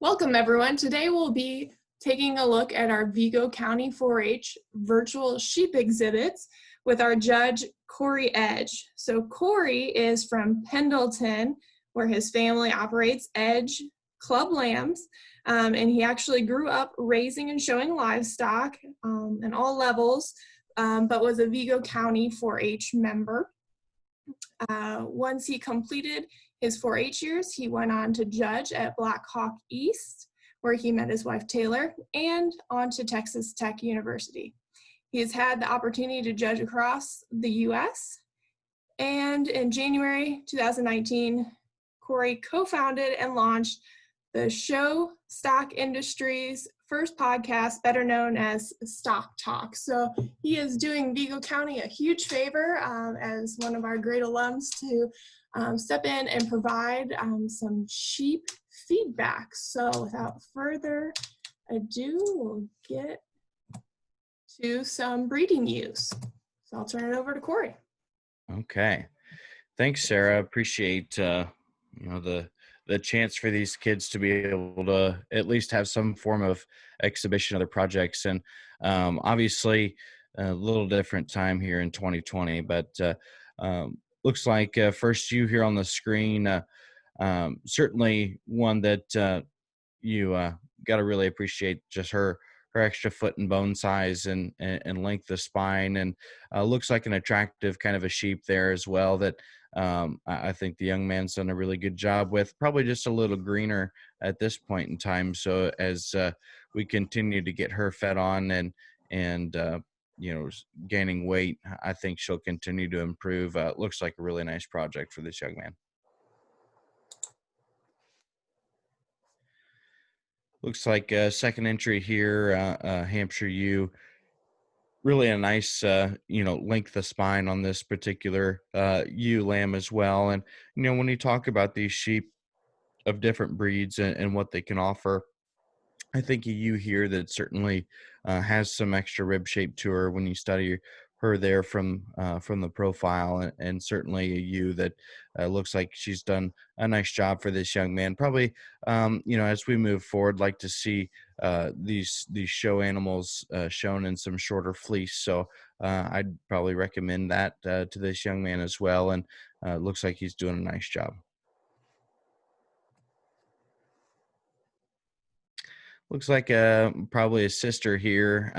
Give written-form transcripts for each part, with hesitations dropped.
Welcome everyone. Today we'll be taking a look at our Vigo County 4-H virtual sheep exhibits with our judge, Corey Edge. So Corey is from Pendleton, where his family operates Edge Club Lambs, and he actually grew up raising and showing livestock in all levels, but was a Vigo County 4-H member. Once he completed his 4-H years, he went on to judge at Black Hawk East, where he met his wife Taylor, and on to Texas Tech University. He has had the opportunity to judge across the U.S., and in January 2019, Corey co-founded and launched the Show Stock Industry's first podcast, better known as Stock Talk. So he is doing Vigo County a huge favor as one of our great alums to step in and provide some sheep feedback. So without further ado, we'll get to some breeding ewes. So I'll turn it over to Corey. Okay. Thanks, Sarah. Appreciate the chance for these kids to be able to at least have some form of exhibition of their projects. And obviously a little different time here in 2020, but looks like first ewe here on the screen, certainly one that you got to really appreciate just her extra foot and bone size and length of spine, and looks like an attractive kind of a sheep there as well that I think the young man's done a really good job with. Probably just a little greener at this point in time. So as we continue to get her fed on and gaining weight, I think she'll continue to improve. Looks like a really nice project for this young man. Looks like a second entry here, Hampshire ewe. Really a nice, length of spine on this particular ewe lamb as well. And, when you talk about these sheep of different breeds and what they can offer, I think a ewe here that certainly has some extra rib shape to her when you study her there from the profile, and certainly a ewe that looks like she's done a nice job for this young man. Probably, as we move forward, like to see these show animals shown in some shorter fleece. So I'd probably recommend that to this young man as well. And looks like he's doing a nice job. Looks like probably a sister here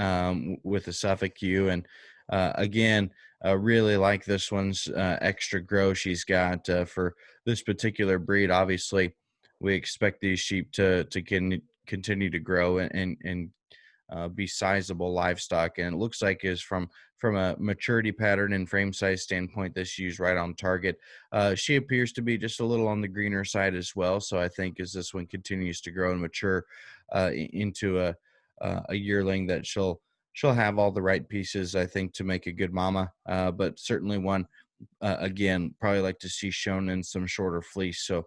with a Suffolk ewe. And again, really like this one's extra grow she's got for this particular breed. Obviously, we expect these sheep to continue to grow and be sizable livestock. And it looks like is from a maturity pattern and frame size standpoint, this ewe's right on target. She appears to be just a little on the greener side as well. So I think as this one continues to grow and mature into a yearling, that she'll have all the right pieces, I think, to make a good mama. But certainly one, again, probably like to see shown in some shorter fleece. So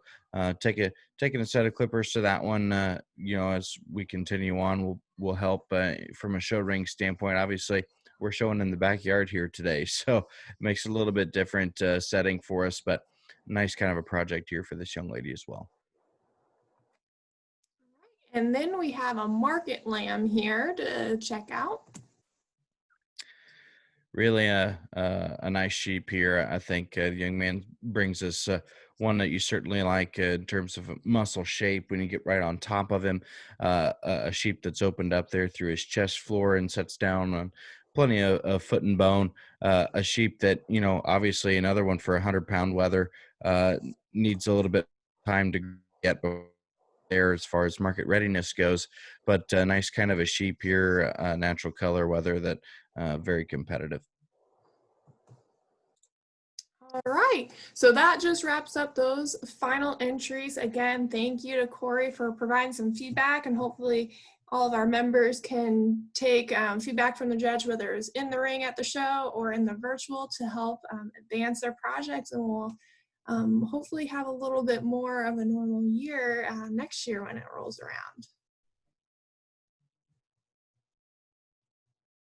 taking a set of clippers to that one, as we continue on, will help from a show ring standpoint. Obviously, we're showing in the backyard here today, so it makes it a little bit different setting for us, but nice kind of a project here for this young lady as well. And then we have a market lamb here to check out. Really a nice sheep here. I think the young man brings us one that you certainly like in terms of muscle shape when you get right on top of him. A sheep that's opened up there through his chest floor and sets down on plenty of foot and bone. A sheep that, obviously another one for 100-pound weather needs a little bit of time to get there as far as market readiness goes, but a nice kind of a sheep here, natural color weather that very competitive. All right, so that just wraps up those final entries. Again, thank you to Corey for providing some feedback, and hopefully all of our members can take feedback from the judge, whether it's in the ring at the show or in the virtual, to help advance their projects, and we'll hopefully have a little bit more of a normal year next year when it rolls around.